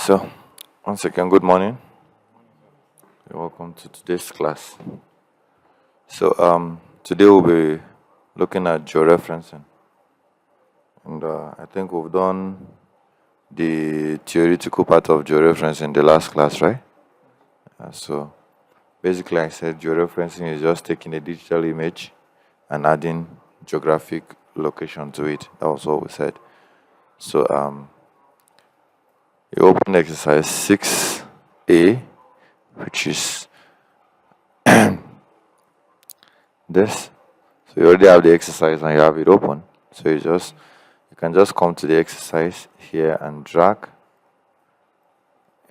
So, once again, good morning. You're welcome to today's class. So, today we'll be looking at georeferencing, and I think we've done the theoretical part of georeferencing in the last class, right? So, basically, I said georeferencing is just taking a digital image and adding geographic location to it. That was what we said. So, you open exercise 6A, which is this. So you already have the exercise and you have it open. So you can just come to the exercise here and drag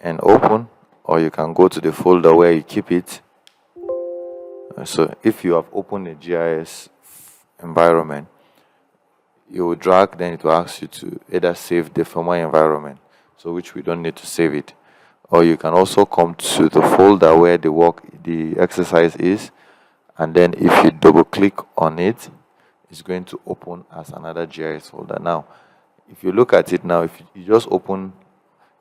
and open, or you can go to the folder where you keep it. So if you have opened a GIS environment, you will drag, then it will ask you to either save the former environment, so which we don't need to save it, or you can also come to the folder where the exercise is, and then if you double click on it, it's going to open as another GIS folder. Now, if you look at it now, if you just open,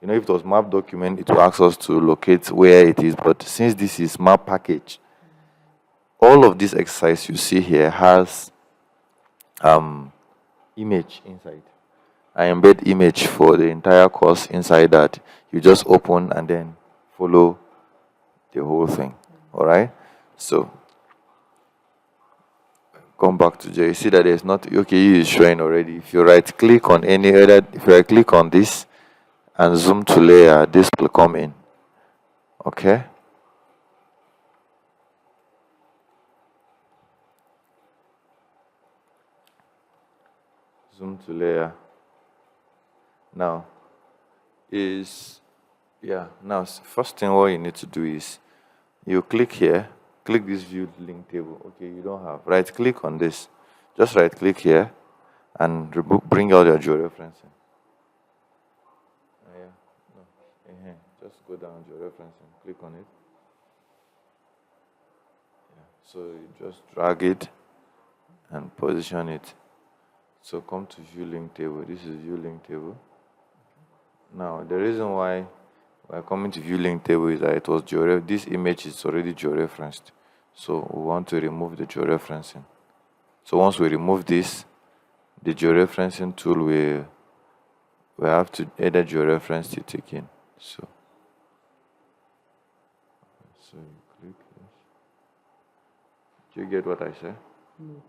if it was map document, it will ask us to locate where it is, but since this is map package, all of this exercise you see here has image inside. I embed image for the entire course inside that. You just open and then follow the whole thing. All right? So, come back to J. You see that there's not, okay, is showing already. If you right click on if you right click on this and zoom to layer, this will come in. Okay? Zoom to layer. Now, first thing what you need to do is you click here, click this view link table. Okay, you don't have. Right click on this. Just right click here and bring out your georeferencing. Just go down georeferencing, click on it. So you just drag it and position it. So come to view link table. This is view link table. Now the reason why we're coming to view link table is that this image is already georeferenced. So we want to remove the georeferencing. So once we remove this, the georeferencing tool we have to either georeference it again. So you click this. Do you get what I say? No.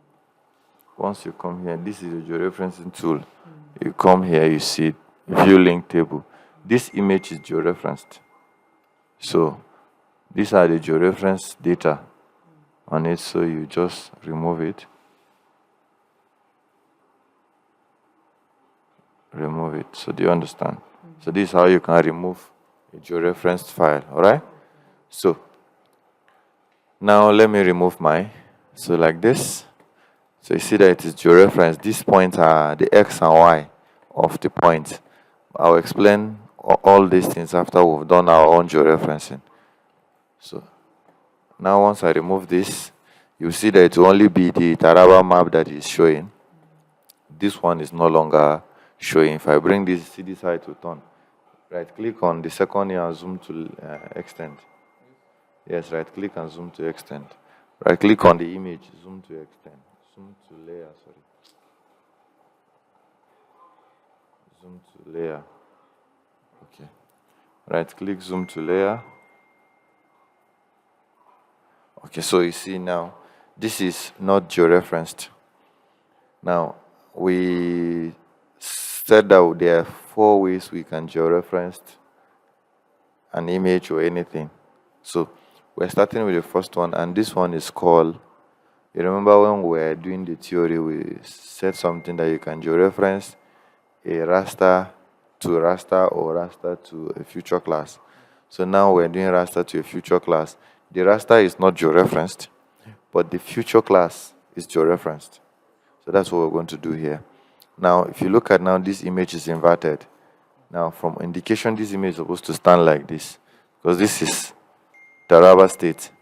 Once you come here, this is the georeferencing tool. You come here, you see view link table. This image is georeferenced. So these are the georeference data on it. So you just remove it. Remove it. So do you understand? So this is how you can remove a georeferenced file. Alright? So now let me remove mine. So like this. So you see that it is georeferenced. These points are the X and Y of the points. I'll explain all these things after we've done our own georeferencing. So now once I remove this, you see that it will only be the Taraba map that is showing. This one is no longer showing. If I bring this, see this side to turn. Right click on the second here and zoom to extend. Yes, right click and zoom to extend. Right click on the image, zoom to extend. Zoom to layer, sorry. Zoom to layer. Okay. Right click, zoom to layer. Okay, so you see now, this is not georeferenced. Now, we said that there are 4 ways we can georeference an image or anything. So we're starting with the first one, and this one is called, you remember when we were doing the theory, we said something that you can georeference a raster to raster or raster to a future class. So now we're doing raster to a future class. The raster is not georeferenced, but the future class is georeferenced. So that's what we're going to do here. Now, if you look at now, this image is inverted. Now, from indication, this image is supposed to stand like this, because this is Taraba State.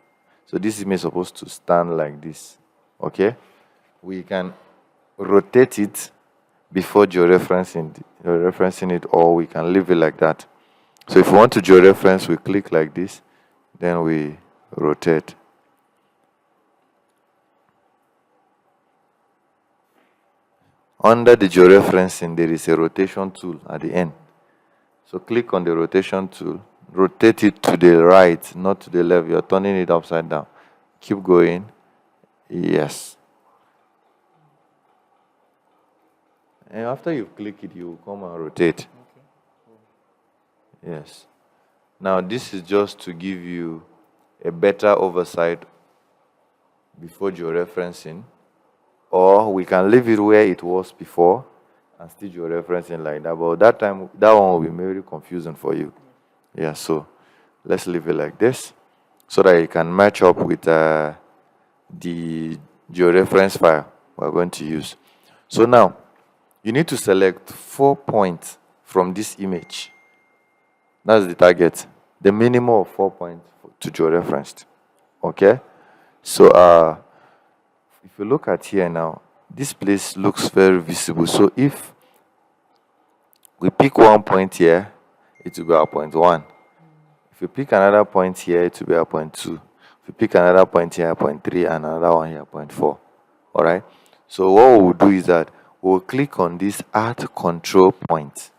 So this image is supposed to stand like this. Okay? We can rotate it before georeferencing it, or we can leave it like that. So if we want to georeference, we click like this, then we rotate. Under the georeferencing, there is a rotation tool at the end. So click on the rotation tool, rotate it to the right, not to the left. You're turning it upside down. Keep going. Yes. And after you click it, you come and rotate. Yes. Now this is just to give you a better oversight before georeferencing, or we can leave it where it was before and still georeferencing like that. But that time, that one will be very confusing for you. Yeah, so let's leave it like this so that it can match up with the georeference file we're going to use. So now, you need to select 4 points from this image. That's the target. The minimum of 4 points to georeferenced. Okay? So if you look at here now, this place looks very visible. So if we pick 1 point here, it will be our point 1. If you pick another point here, it will be our point 2. If you pick another point here, point 3, and another one here, point 4. All right? So what we'll do is that we'll click on this Add Control Point.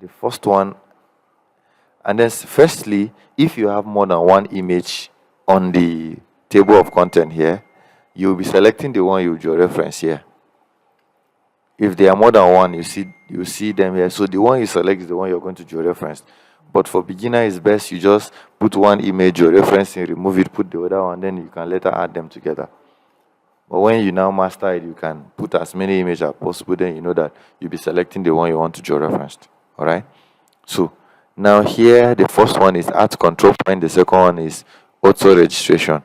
The first one. And then firstly, if you have more than one image on the table of content here, you'll be selecting the one you georeference here. If there are more than one, you see them here. So the one you select is the one you're going to georeference. But for beginner, it's best you just put one image georeferencing, remove it, put the other one, then you can later add them together. But when you now master it, you can put as many images as possible, then you know that you'll be selecting the one you want to georeference. All right? So now here, the first one is Add Control Point. The second one is Auto Registration.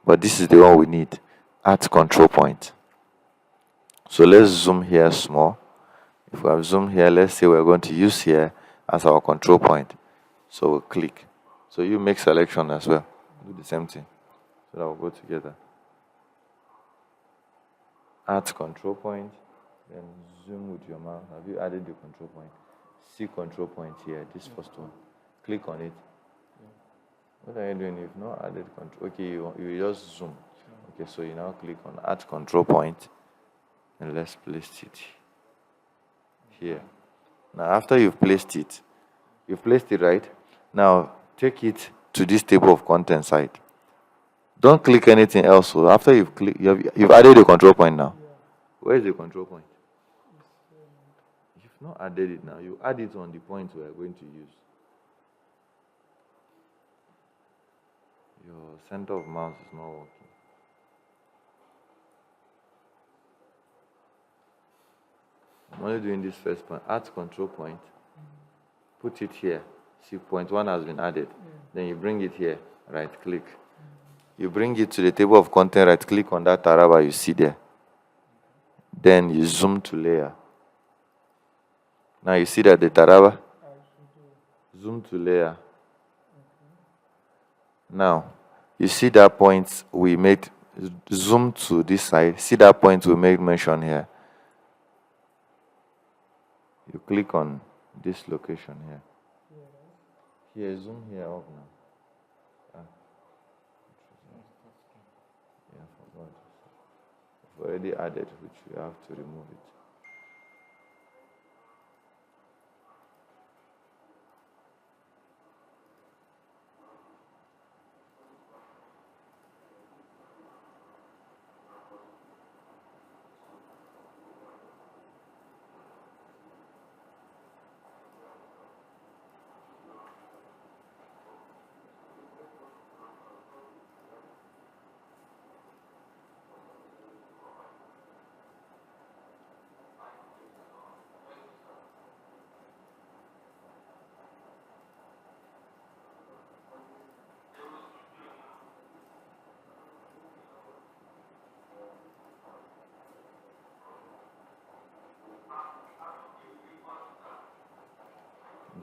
But this is the one we need, Add Control Point. So let's zoom here small. If we have zoomed here, let's say we're going to use here as our control point. So we'll click. So you make selection as well. Do the same thing. So that will go together. Add control point. Then zoom with your mouse. Have you added the control point? See control point here, this first one. Click on it. What are you doing? You've not added control. Okay, you just zoom. Okay, so you now click on Add Control Point. And let's place it here. Now, after you've placed it right. Now, take it to this table of content side. Don't click anything else. So after you've clicked, you've added the control point now. Where is the control point? You've not added it now. You add it on the point we are going to use. Your center of mouse is not working. I'm only doing this first point. Add control point. Put it here. See, point 1 has been added. Then you bring it here. Right click. You bring it to the table of content. Right click on that taraba you see there. Then you zoom to layer. Now you see that the taraba. Zoom to layer. Now you see that point we made. Zoom to this side. See that point we made mention here. You click on this location here. Here, zoom here up now. Yeah, forgot. I've already added, which we have to remove it.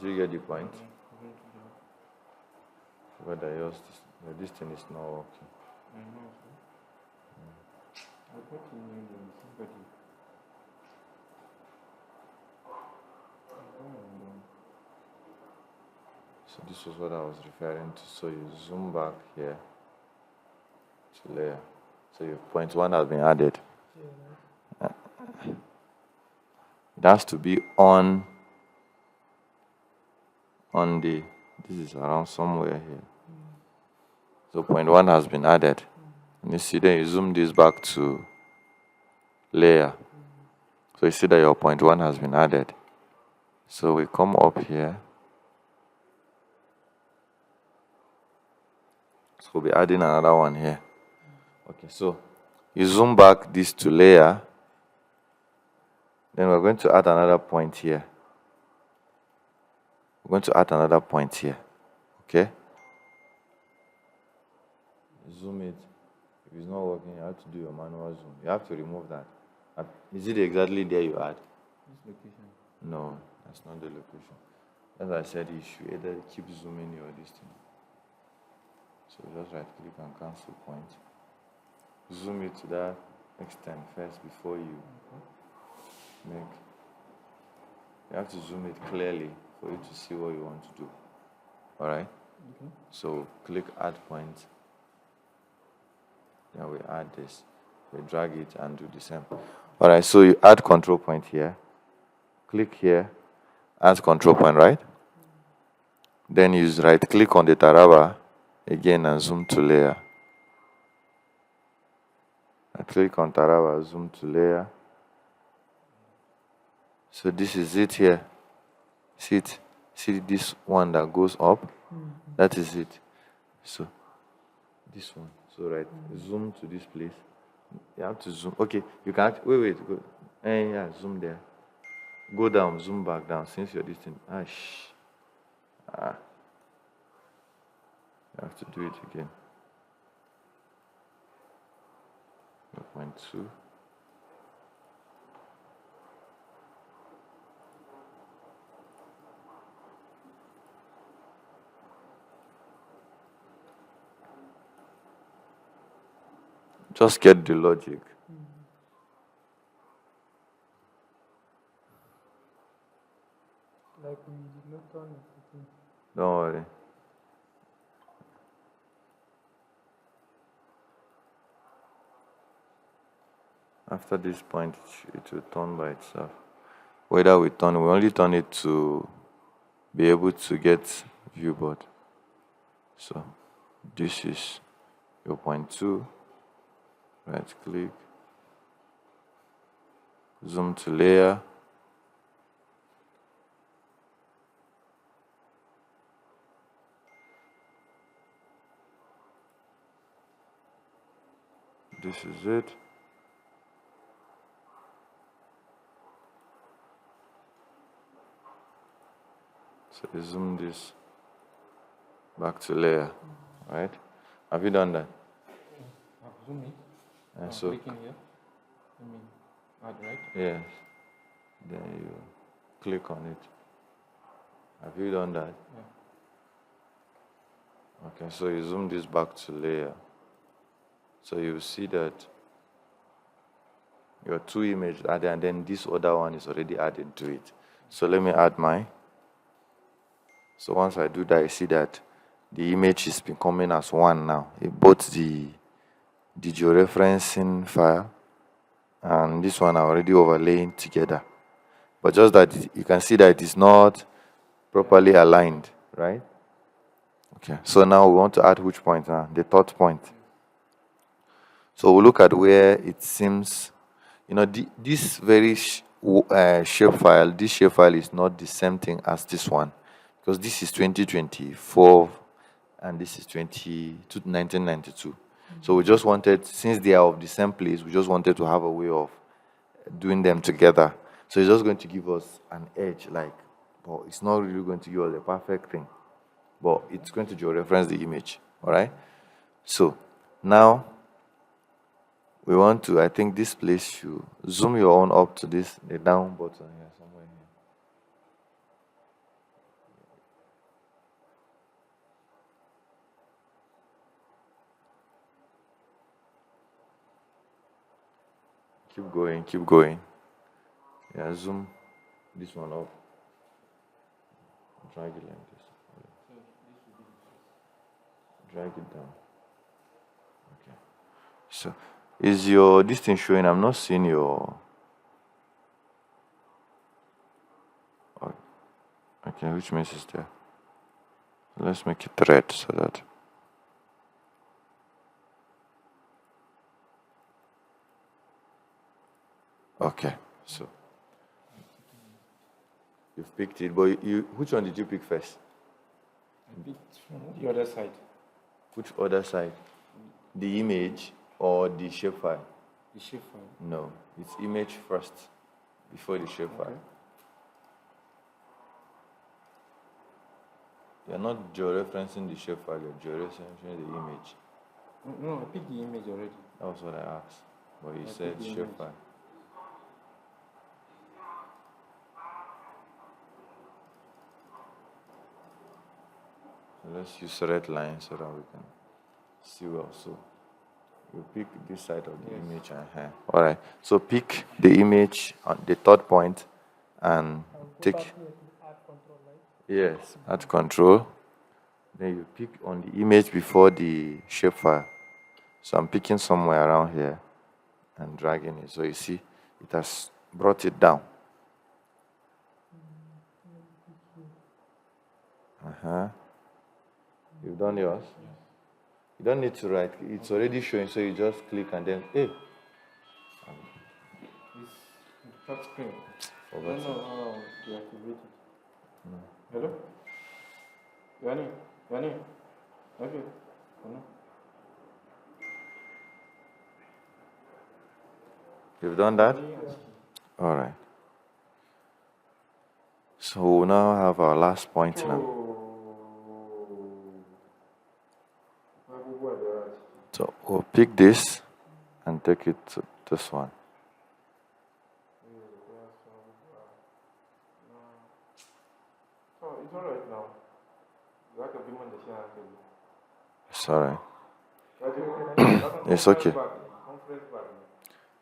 Do you get the point? But this thing is not working. So this was what I was referring to. So you zoom back here to layer. So your point 1 has been added. It has to be on the, this is around somewhere here. So point 1 has been added. And you see, then you zoom this back to layer. So you see that your point 1 has been added. So we come up here. So we'll be adding another one here. Okay, so you zoom back this to layer. Then we're going to add another point here. We're going to add another point here. Okay? Zoom it. If it's not working, you have to do your manual zoom. You have to remove that. Is it exactly there you add? This location. No, that's not the location. As I said, you should either keep zooming your distance. So just right click and cancel point. Zoom it to that extent first before you make. You have to zoom it clearly for you to see what you want to do. Alright? Okay. So click add point. Then we add this. We drag it and do the same. Alright, so you add control point here. Click here, add control point, right? Then you right click on the Taraba again and zoom to layer. I click on Taraba, zoom to layer. So this is it here. See it? See this one that goes up? That is it. So this one. So right, zoom to this place. You have to zoom. Okay, you can wait, go. Yeah, zoom there. Go down, zoom back down. Since you're distant, you have to do it again. 0.2. Just get the logic. Like we did not turn it. Don't worry. After this point, it will turn by itself. Whether we only turn it to be able to get viewboard. So this is your point 2. Right click. Zoom to layer. This is it. So you zoom this back to layer, right? Have you done that? Zoom it. So clicking here. I mean, add, right? yes. Then you click on it. Have you done that? Yeah. Okay, so you zoom this back to layer. So you see that your 2 images added, and then this other one is already added to it. So let me add mine. So once I do that, you see that the image is becoming as one now. Both the georeferencing file and this one are already overlaying together. But just that you can see that it is not properly aligned, right? Okay, so now we want to add which point now? The third point. So we'll look at where it seems, this very shapefile, this shapefile is not the same thing as this one. Because this is 2024 and this is 1992. So we just wanted, since they are of the same place, we just wanted to have a way of doing them together. So it's just going to give us an edge, but it's not really going to give us a perfect thing. But it's going to georeference the image, all right? So now we want to, I think this place, you zoom your own up to the down button here, somewhere here. Keep going. Yeah, zoom this one up. Drag it like this. Drag it down. Okay. So, is your this thing showing? I'm not seeing your. Oh, okay, which means it's there. Let's make it red so that. Okay, so you've picked it, but which one did you pick first? I picked from the other side. Which other side? The image or the shapefile? The shapefile. No, it's image first before the shapefile. Okay. You're not georeferencing the shapefile, you're georeferencing the image. No, I picked the image already. That was what I asked, but you I said picked the image. shapefile. So let's use red line so that we can see well. So you pick this side of the image. All right. So pick the image on the third point and take. Yes, add control. Then you pick on the image before the shapefile. So I'm picking somewhere around here and dragging it. So you see, it has brought it down. You've done yours? You don't need to write. It's already showing, so you just click and then, hey. This touch screen. Forgot it. No, deactivate it. Hello? Yani? Okay. No. You've done that? All right. So we'll now have our last point now. So we'll pick this and take it to this one. Oh, it's all right now. It's all right. It's okay.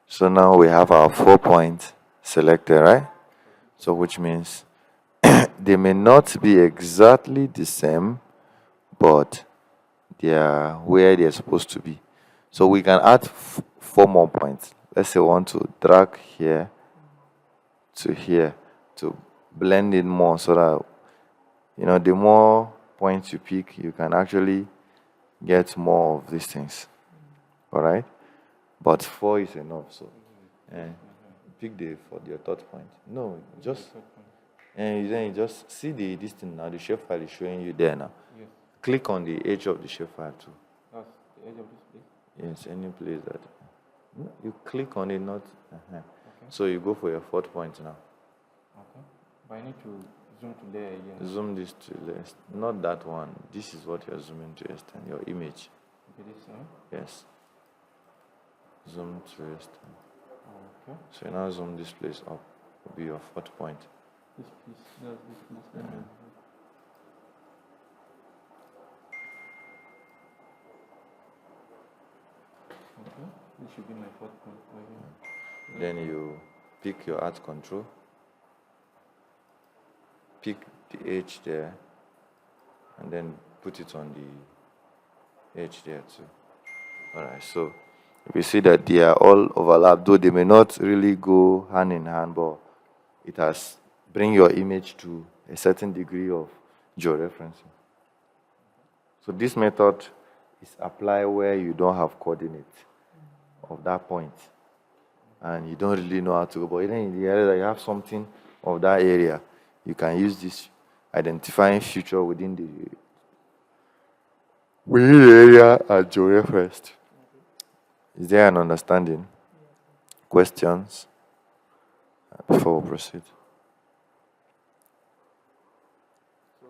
So now we have our 4 points selected, right? So which means they may not be exactly the same, but they are where they're supposed to be. So we can add 4 more points. Let's say we want to drag here to here to blend it more so that, the more points you pick, you can actually get more of these things. All right? But 4 is enough. So pick for your third point. No, just and then you just see this thing now. The shapefile is showing you there now. Yes. Click on the edge of the shapefile too. That's the edge of this place? Yes, any place that you click on it, not. Okay. So you go for your fourth point now. Okay. But I need to zoom to layer again. Zoom this to less. Not that one. This is what you're zooming to extend your image. Okay, this one? Yes. Zoom to extend. Okay. So you now zoom this place up. Will be your fourth point. This piece, that's this piece. Okay, this should be my fourth point right here. Then you pick your art control. Pick the edge there, and then put it on the edge there too. Alright, so we see that they are all overlapped, though they may not really go hand in hand, but it has bring your image to a certain degree of georeferencing. So this method is applied where you don't have coordinates of that point, and you don't really know how to go. But then in the area that you have something of that area, you can use this identifying feature within the area and georeferenced. Is there an understanding? Questions before we proceed? So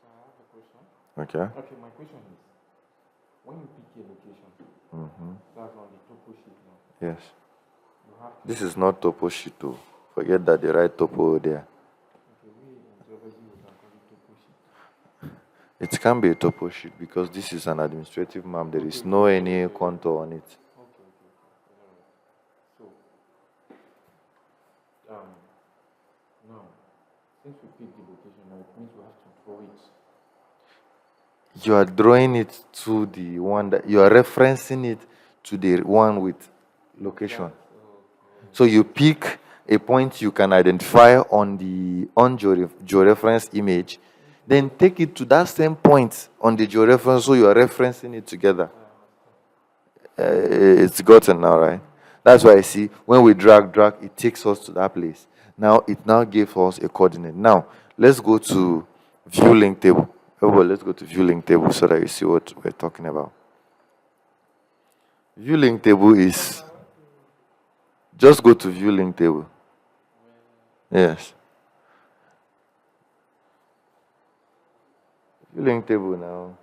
I have a question. Okay. Okay, my question is, when you pick a location, that's on the topo sheet now. Yes. You have to This is not topo sheet too. Forget that they write topo there. okay, we in geology we can call it topo sheet. It can be a topo sheet because this is an administrative map. There is no any contour on it. Okay. So now since we pick the location now it means we have to draw it. you are drawing it to the one that you are referencing it to the one with location. So you pick a point you can identify on the georeference image, then take it to that same point on the georeference, so you are referencing it together. It's gotten now, right? That's why I see when we drag, it takes us to that place. Now it now gives us a coordinate. Now let's go to view link table. Everybody, let's go to view link table so that you see what we're talking about. View link table is just go to view link table. Yes. View link table now.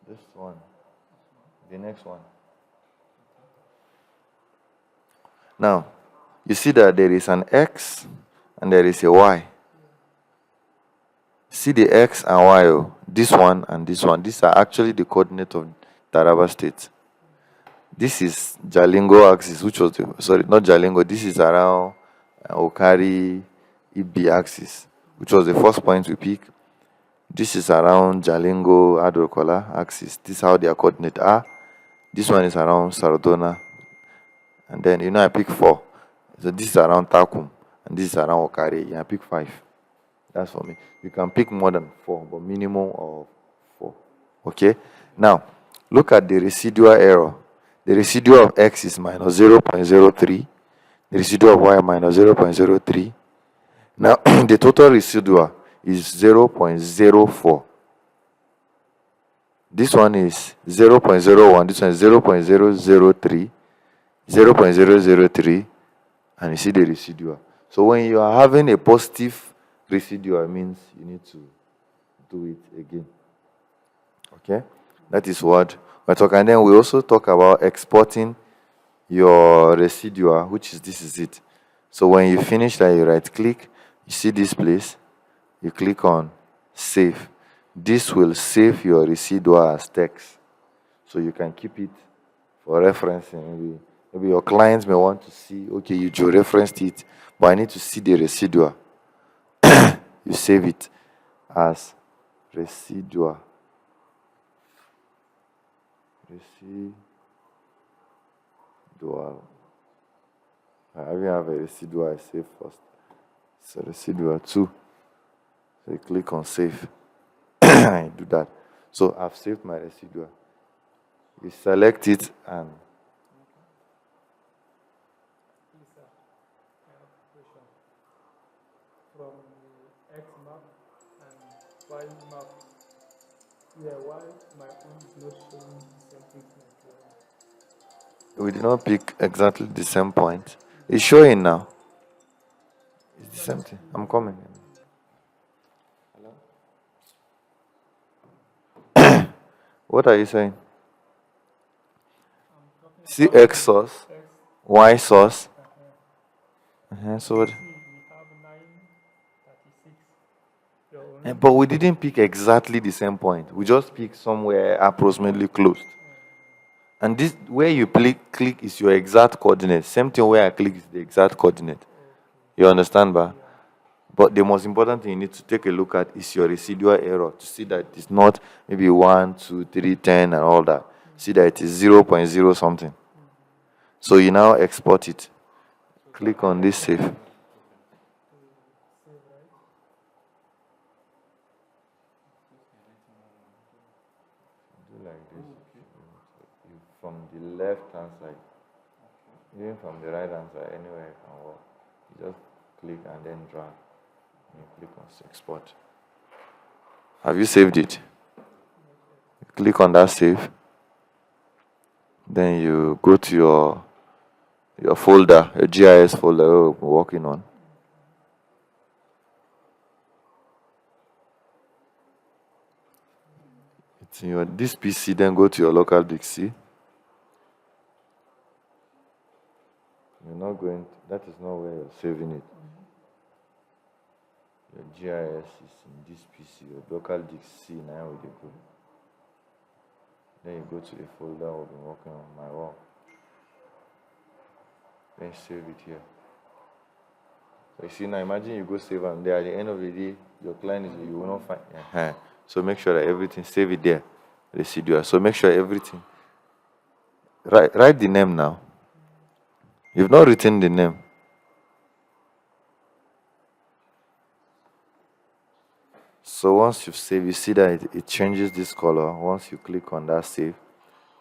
This one. The next one. Now, you see that there is an X and there is a Y. See the X and Y, oh, this one and this one. These are actually the coordinate of Taraba State. This is Jalingo axis, which was not Jalingo. This is around Okari Ibi axis, which was the first point we picked. This is around Jalingo Adrokola axis. This is how their coordinates are. This one is around Sardona. And then, I pick 4. So this is around Takum. And this is around Okari. I pick 5. That's for me. You can pick more than 4, but minimum of 4. Okay? Now, look at the residual error. The residual of X is minus 0.03. The residual of Y minus 0.03. Now, the total residual is 0.04. This one is 0.01. This one is 0.003. 0.003. And you see the residual. So when you are having a positive residual, it means you need to do it again. Okay? That is what we're talking. And then we also talk about exporting your residual, which is this is it. So when you finish that, you right click, you see this place, you click on save. This will save your residual as text. So you can keep it for referencing. Maybe your clients may want to see, okay, you referenced it, but I need to see the residual. You save it as residual. I even have a residual I save first. So residual 2. So you click on save. I do that. So I've saved my residual. You select it and from the X map and Y map. Yeah, why my own is not showing the same thing like we did not pick exactly the same point. It's showing now. It's the same thing. I'm coming. Hello? What are you saying? See X source, Y source. So what? we have 936. But we didn't pick exactly the same point. We just picked somewhere approximately close. And this where you click is your exact coordinate. Same thing where I click is the exact coordinate. You understand, ba? But the most important thing you need to take a look at is your residual error to see that it's not maybe 1, 2, 3, 10 and all that. See that it is 0.0 something. So you now export it. Click on this save. Do like this. From the left hand side. Even from the right hand side, anywhere you can work. You just click and then drag. And you click on export. Have you saved it? You click on that save. Then you go to your folder, your GIS folder you're working on. It's in your this PC, then go to your local disk C. You're not going to, that is not where you're saving it. Your GIS is in this PC, your local disk C now with the go. Then you go to the folder I've been working on my work. Then save it here. So you see now, imagine you go save and there at the end of the day, your client is you will not find. So make sure that everything, save it there, residual. So make sure everything, write the name now. You've not written the name. So once you've saved, you see that it changes this color. Once you click on that save,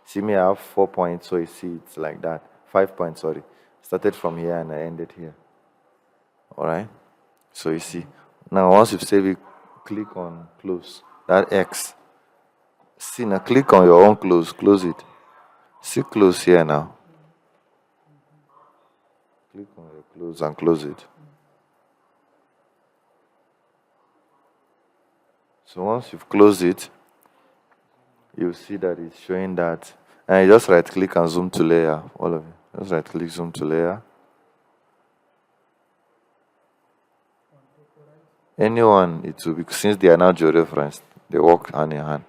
see me, I have 4 points, so you see it's like that. 5 points, sorry. Started from here and I ended here. Alright? So you see. Now once you've saved it, click on close. That X. See now, click on your own close it. See close here now. Click on your close and close it. So once you've closed it, you'll see that it's showing that. And you just right click and zoom to layer, all of it. Just right click, zoom to layer. Anyone, it will be, since they are now georeferenced, they work hand in hand.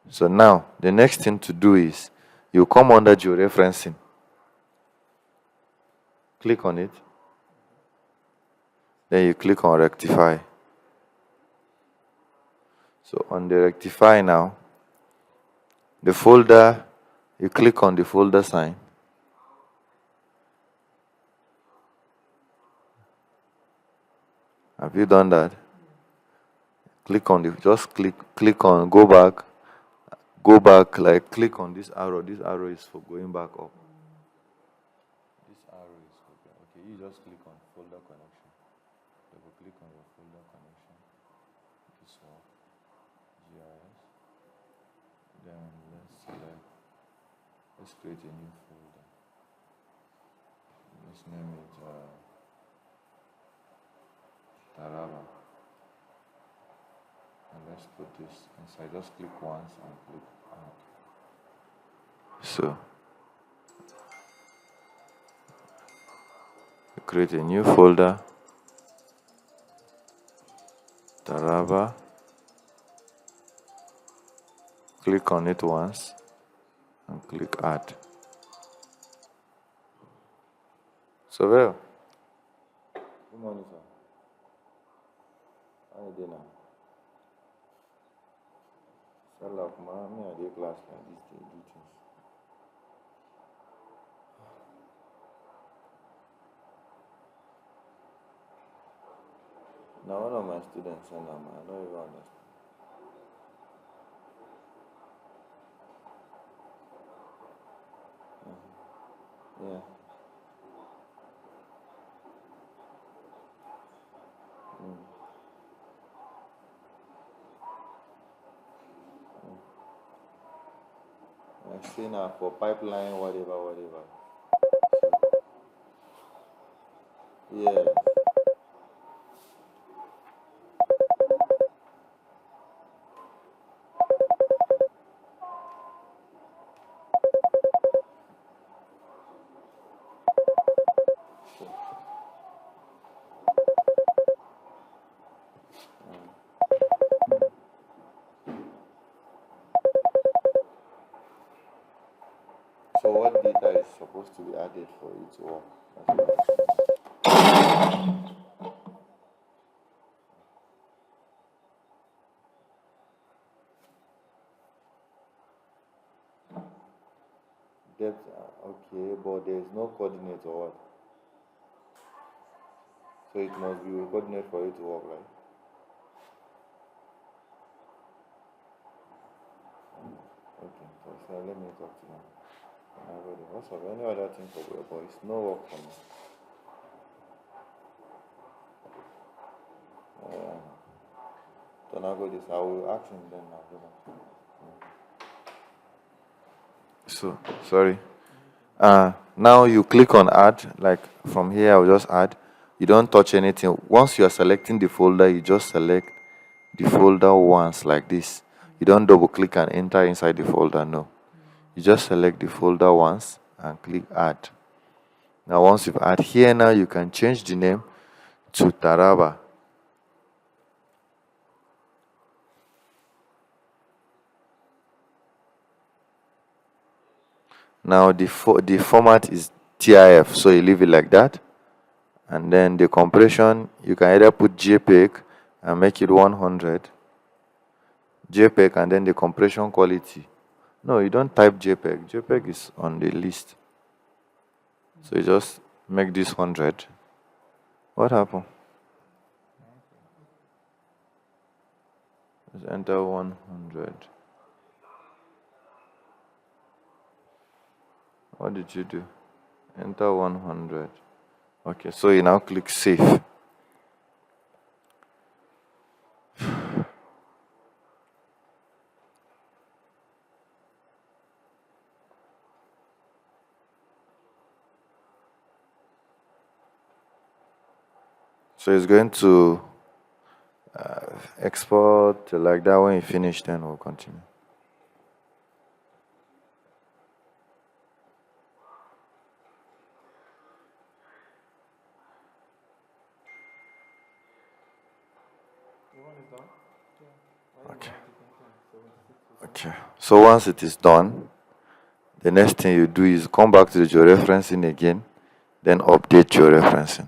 So now, the next thing to do is, you come under georeferencing. Click on it. Then you click on rectify. So on the rectify now, the folder, you click on the folder sign. Have you done that? Click on the, just click on, go back, like click on this arrow. This arrow is for going back up. This arrow is for, okay, you just click on folder connection. Double click on your folder connection. This one, GIS. Then let's select, let's create a new folder. Let's name it Taraba. And let's put this inside. Just click once and click out. So create a new folder, Taraba. Click on it once and click add. So well, good morning, sir. How you doing now? Salah, me I dey class like this, they do things. Now one of my students send them, I don't even understand. Yeah. I see now for pipeline, whatever. Yeah. So what data is supposed to be added for it to work? Depth, okay, but there is no coordinate or what? So it must be a coordinate for it to work, right? Okay, so let me talk to them. What's up? Any other thing for your boys? No work for me. Don't I go this? I will ask him then. So sorry. Now you click on add. Like from here, I'll just add. You don't touch anything. Once you are selecting the folder, you just select the folder once like this. You don't double click and enter inside the folder. No. You just select the folder once and click add. Now once you've add here, now you can change the name to Taraba. Now the format is TIF, so you leave it like that. And then the compression, you can either put JPEG and make it 100. JPEG and then the compression quality. No, you don't type JPEG. JPEG is on the list. So you just make this 100. What happened? Just enter 100. What did you do? Enter 100. Okay, so you now click save. So it's going to export like that. When you finish, then we'll continue. Okay. Okay. So once it is done, the next thing you do is come back to the georeferencing again, then update georeferencing.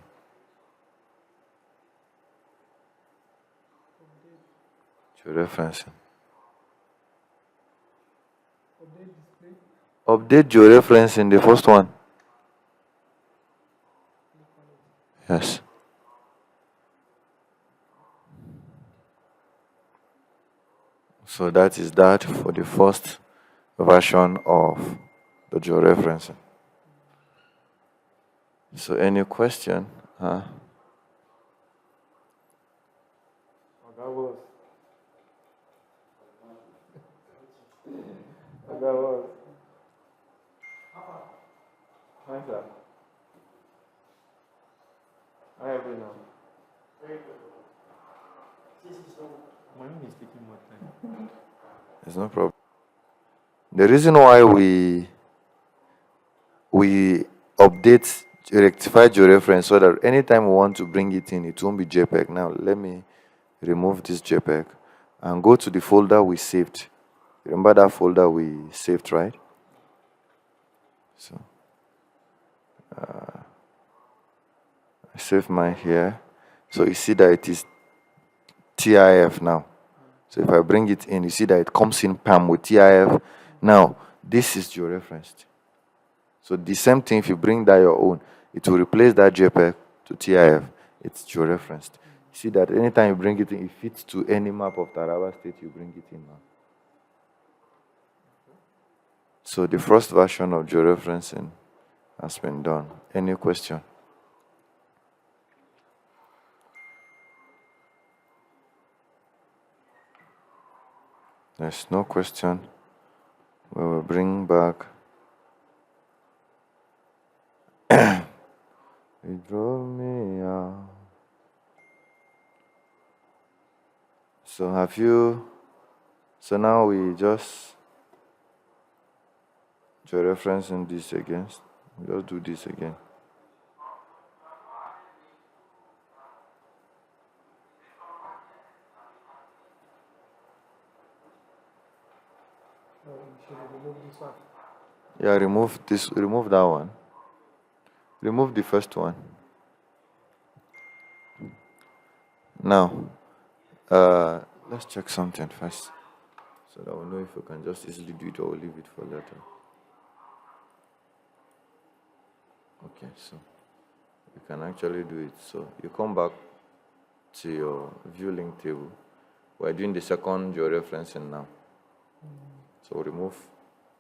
Georeferencing. Update georeferencing, the first one. Yes. So that is that for the first version of the georeferencing. So any question? That was. Fine, sir. I have it now. My name is taking more time. There's no problem. The reason why we update, rectify georeference so that anytime we want to bring it in, it won't be JPEG. Now let me remove this JPEG and go to the folder we saved. Remember that folder we saved, right? So I save mine here. So you see that it is TIF now. So if I bring it in, you see that it comes in PAM with TIF. Now, this is georeferenced. So the same thing, if you bring that your own, it will replace that JPEG to TIF. It's georeferenced. You see that anytime you bring it in, it fits to any map of Taraba State, you bring it in now. So the first version of georeferencing has been done. Any question? There's no question. We will bring back. It drove me out. So have you? So now we just georeferencing this again. Just do this again. Should we remove this one? Yeah, remove this. Remove that one. Remove the first one. Now, let's check something first, so that we'll know if we can just easily do it or leave it for later. Okay, so you can actually do it. So you come back to your view link table. We're doing the second georeferencing now. So remove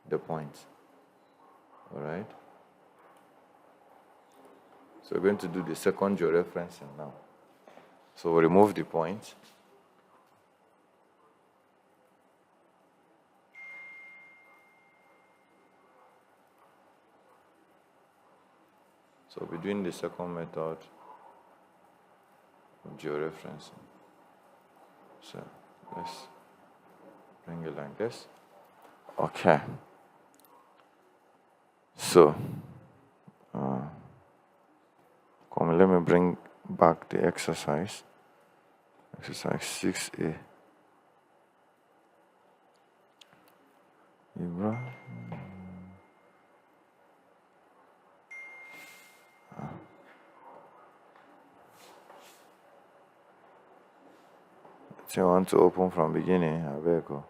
the points. All right. So we're going to do the second georeferencing now. So we remove the point. So we're doing the second method of georeferencing. So let's bring it like this. Okay. So, let me bring back the exercise. Exercise 6A. you want to open from beginning, I better go.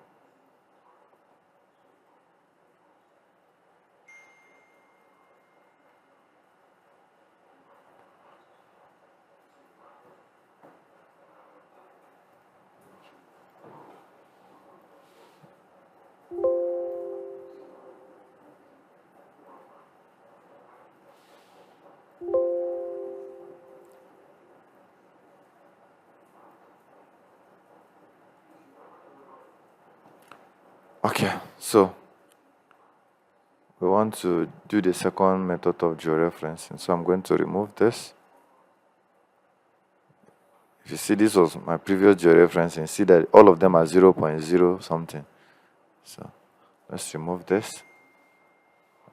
Okay, so we want to do the second method of georeferencing. So I'm going to remove this. If you see, this was my previous georeferencing. See that all of them are 0.0 something. So let's remove this.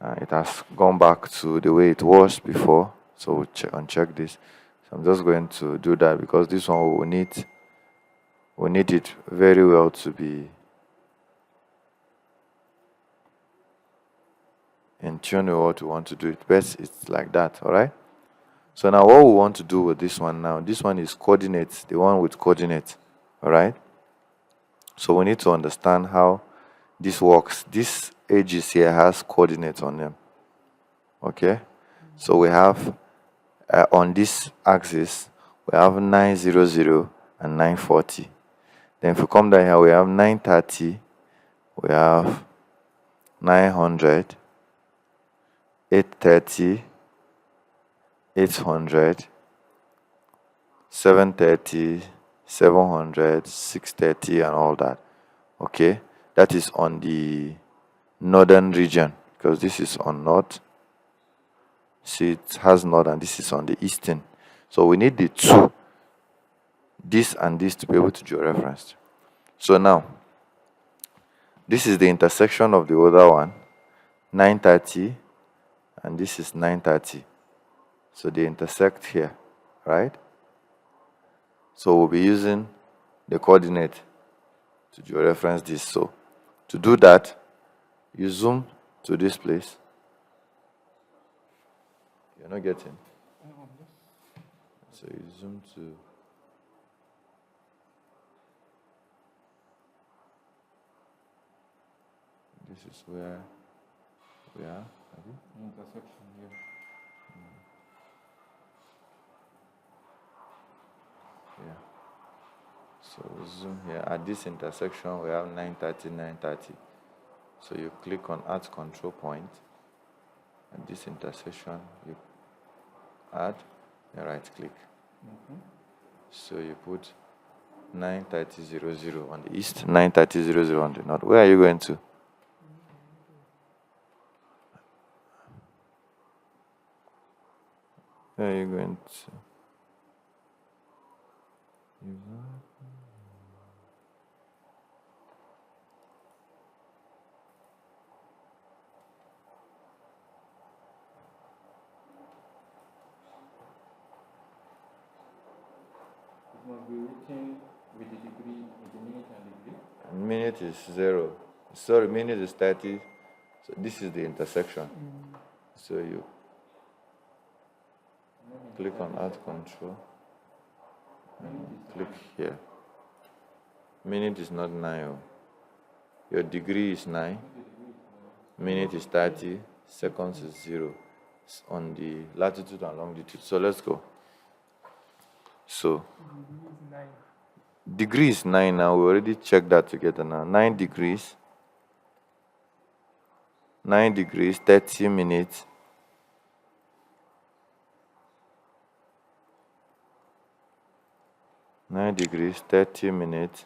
It has gone back to the way it was before. So we'll uncheck this. So I'm just going to do that because this one we need it very well to be in tune with what we want to do. It best it's like that, all right? So now what we want to do with this one now, this one is coordinates, the one with coordinates, all right? So we need to understand how this works. This edges here has coordinates on them, okay? So we have, on this axis, we have 900 and 940. Then if we come down here, we have 930, we have 900, 830, 800, 730, 700, 630, and all that. Okay, that is on the northern region because this is on north. See, it has north and this is on the eastern. So we need the two, this and this, to be able to georeference. So now, this is the intersection of the other one, 930, and this is 930. So they intersect here, right? So we'll be using the coordinate to georeference this. So to do that, you zoom to this place. You're not getting. So you zoom to this is where we are. Intersection here. Yeah. So zoom here. At this intersection, we have 930, 930. So you click on Add Control Point. At this intersection, you add, and right click. So you put 930.00 on the east, 930.00 on the north. Where are you going to? Where are you going to? It must be written with the degree, with the minute and degree. Minute is 0. Sorry, minute is 30. So this is the intersection. So you click on Add Control and click here. Minute is not 9. Oh. Your degree is 9. Minute is 30. Seconds is 0. It's on the latitude and longitude. So let's go. So degree is 9 now. We already checked that together now. 9 degrees. 9 degrees, 30 minutes. 9 degrees, 30 minutes,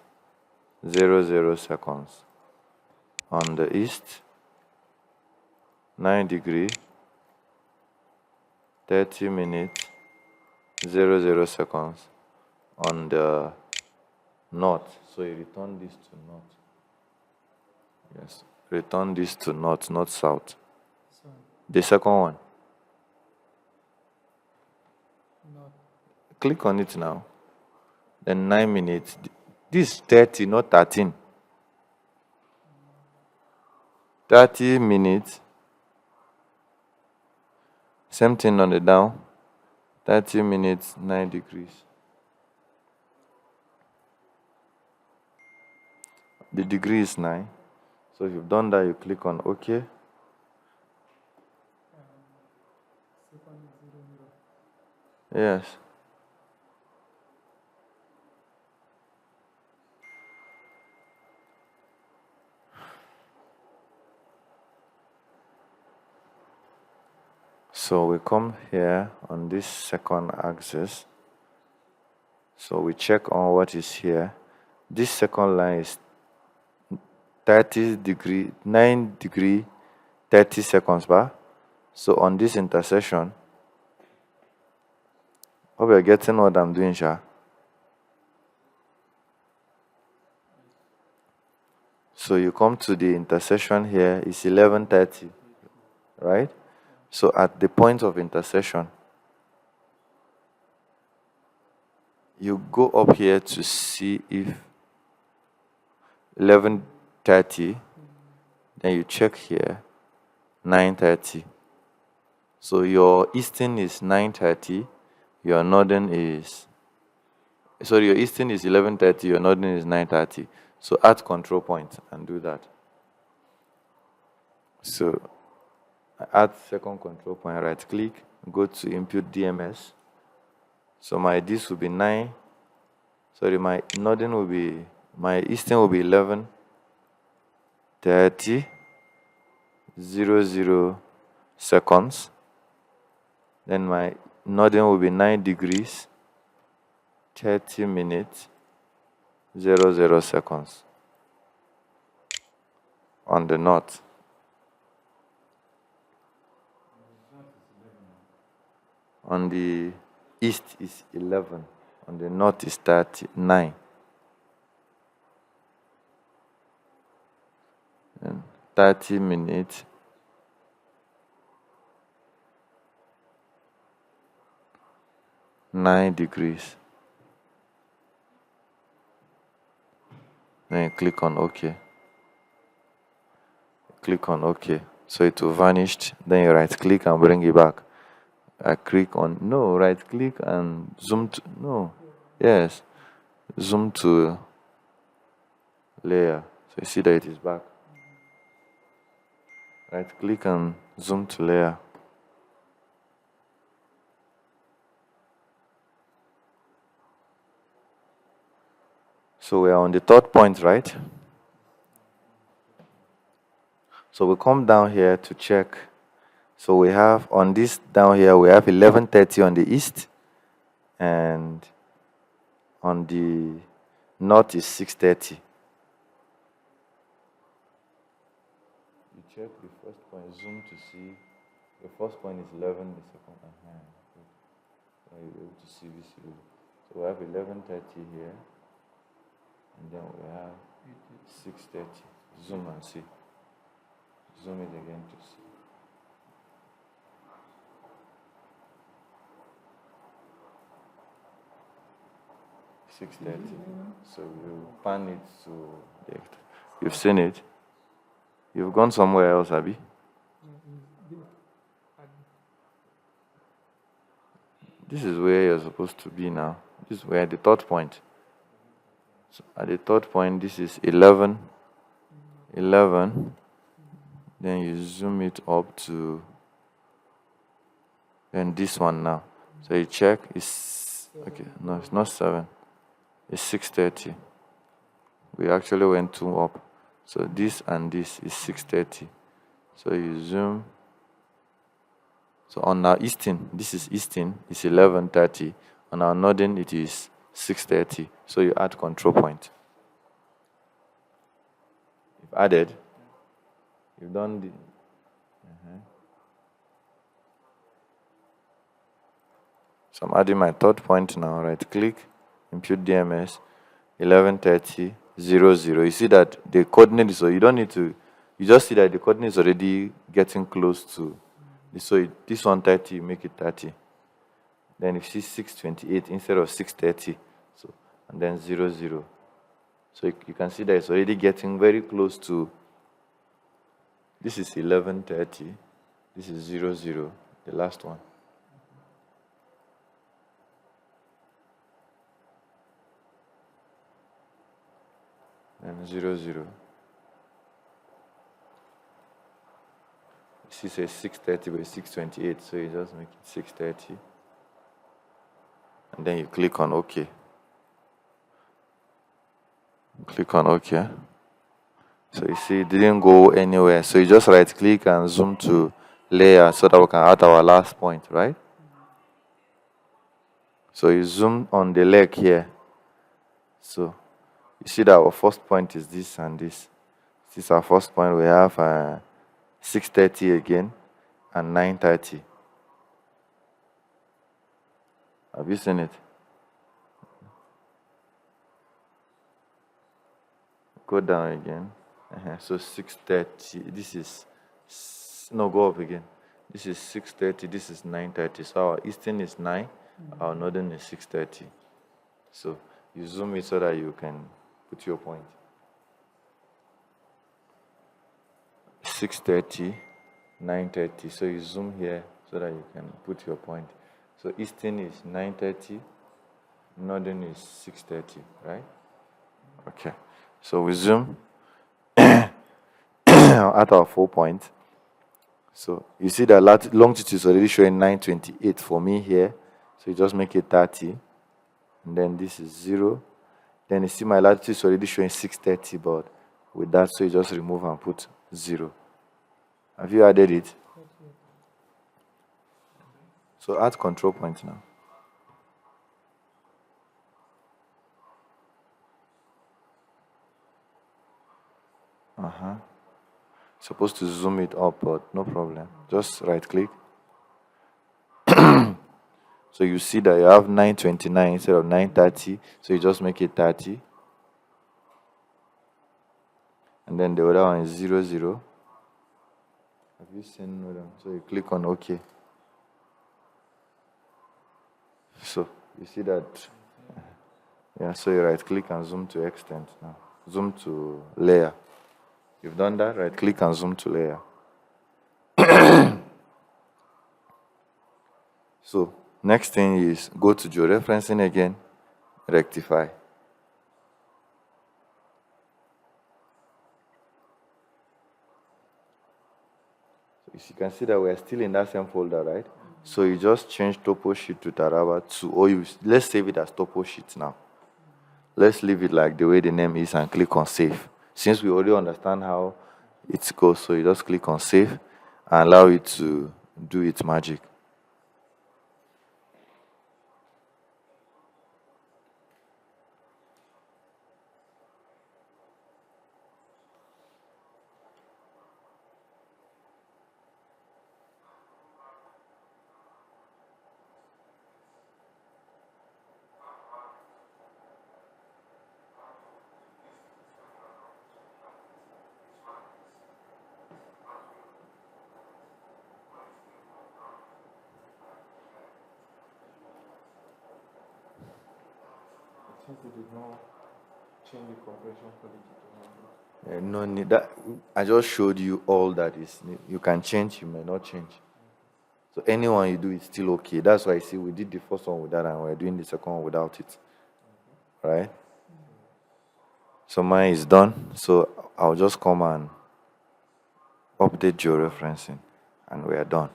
00 seconds. On the east, 9 degree, 30 minutes, 00 seconds. On the north, so you return this to north. Yes, return this to north, not south. The second one. North. Click on it now. Then 9 minutes. This is 30, not 13. 30 minutes. Same thing on the down. 30 minutes, 9 degrees. The degree is 9. So if you've done that, you click on OK. Second is 0, 0. Yes. So we come here on this second axis. So we check on what is here. This second line is 30 degree, 9 degree, 30 seconds bar. So on this intersection, hope you're getting what I'm doing, Sha. So you come to the intersection here, it's 11:30, right? So at the point of intersection, you go up here to see if 11:30, then you check here, 9:30. So your eastern is 9:30, your northern is, sorry, your eastern is 11:30, your northern is 9:30. So add control point and do that. So I add second control point, right click, go to input DMS. So my this will be 9, sorry, my northern will be, my eastern will be 11:30, 00 seconds. Then my northern will be 9 degrees, 30 minutes, 00 seconds on the north. On the east is 11, on the north is 39. And 30 minutes, 9 degrees. Then you click on OK. Click on OK. So it will vanish. Then you right click and bring it back. I click on, no, right click and zoom to, no, yes, zoom to layer. So you see that it is back. Right click and zoom to layer. So we are on the third point, right? So we come down here to check. So we have on this down here, we have 11:30 on the east, and on the north is 6:30. You check the first point, zoom to see. The first point is 11, the second one. So you're able to see this. So we have 11:30 here, and then we have 6:30. Zoom and see. Zoom it again to see. $6:30. So you pan it to the, you've seen it. You've gone somewhere else, Abby. This is where you're supposed to be now. This is where at the third point. So at the third point, this is 11. Then you zoom it up to, then this one now. So you check, it's, okay, no, it's not 7. It's 6:30. We actually went 2 up. So this and this is 6:30. So you zoom. So on our eastern, this is eastern, it's 11:30. On our northern, it is 6:30. So you add control point. You've added. You've done the. So I'm adding my third point now. Right click, input DMS, 11:30, 00. You see that the coordinate is, so you don't need to, you just see that the coordinate is already getting close to. So this 130, you make it 30. Then you see 6:28 instead of 6:30. So and then 00. So you can see that it's already getting very close to. This is 11:30. This is 00, the last one. and 0, 0. You see, say 630 by 628, so you just make it 630. And then you click on OK. Click on OK. So you see, it didn't go anywhere. So you just right click and zoom to layer so that we can add our last point, right? So you zoom on the leg here. So you see that our first point is this and this. This is our first point. We have 630 again and 930. Have you seen it? Go down again. So 630. This is no, go up again. This is 630. This is 930. So our eastern is 9. Our northern is 630. So you zoom it so that you can put your point. 630, 930. So you zoom here so that you can put your point. So eastern is 930, northern is 630, right? Okay. So we zoom at our 4 point. So you see that longitude is already showing 928 for me here. So you just make it 30. And then this is 0. Then you see my latitude is already showing 630, but with that, so you just remove and put 0. Have you added it? So add control point now. Supposed to zoom it up, but no problem. Just right click. So you see that you have 929 instead of 930. So you just make it 30. And then the other one is 0, 0. Have you seen them? So you click on OK. So you see that. Yeah, so you right click and zoom to extent now. Zoom to layer. You've done that, right click and zoom to layer. So next thing is go to georeferencing again, rectify. So you can see that we're still in that same folder, right? So you just change topo sheet to Taraba to, or let's save it as topo sheet now. Let's leave it like the way the name is and click on save. Since we already understand how it goes, so you just click on save and allow it to do its magic. Since you did not change the compression quality to 100. No need that. I just showed you all that is. You can change, you may not change. So anyone you do is still okay. That's why I see we did the first one with that and we're doing the second one without it. Right? So mine is done. So I'll just come and update georeferencing and we are done.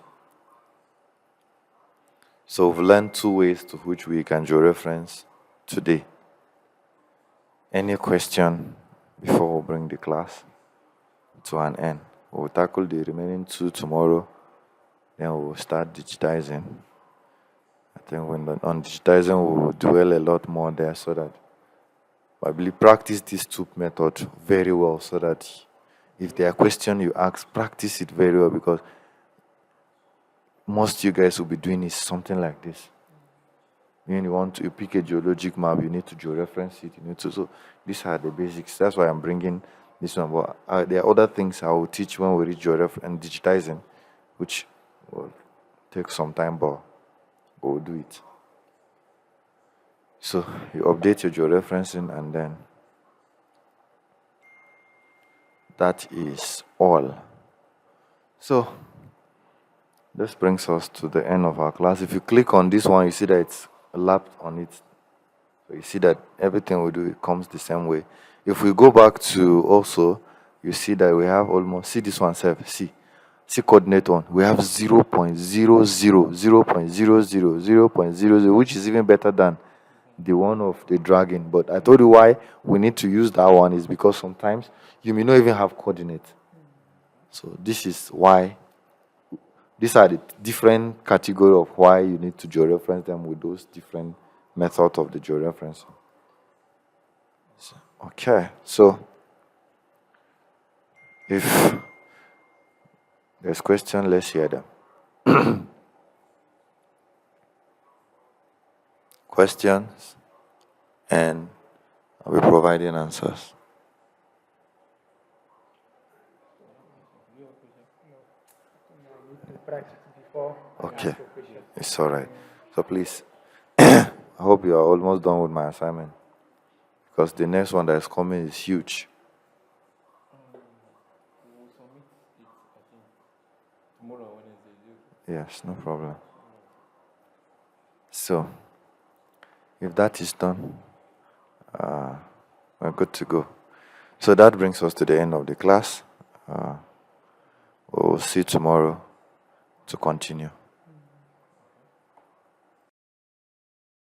So we've learned 2 ways to which we can georeference today. Any question before we bring the class to an end? We'll tackle the remaining 2 tomorrow. Then we'll start digitizing. I think on digitizing, we'll dwell a lot more there so that I believe practice this 2 method very well so that if there are questions you ask, practice it very well because most you guys will be doing is something like this. When you pick a geologic map, you need to georeference it. So these are the basics. That's why I'm bringing this one. But there are other things I will teach when we reach georeference and digitizing, which will take some time, but we'll do it. So you update your georeferencing and then that is all. So this brings us to the end of our class. If you click on this one, you see that it's lapped on it. So you see that everything we do, it comes the same way. if we go back to also, you see that we have almost, see this one, see coordinate one. We have 0, 0.00, 0.00, 0.00, which is even better than the one of the dragon. But I told you why we need to use that one is because sometimes you may not even have coordinates. So this is why, these are the different category of why you need to georeference them with those different methods of the georeferencing. Okay, so if there's question, let's hear them. Questions, and I'll be providing answers. I need to practice before I Okay, ask a question. it's all right. So please, I hope you are almost done with my assignment because the next one that is coming is huge. Yes, no problem. So, if that is done, we're good to go. So that brings us to the end of the class. We'll see you tomorrow to continue.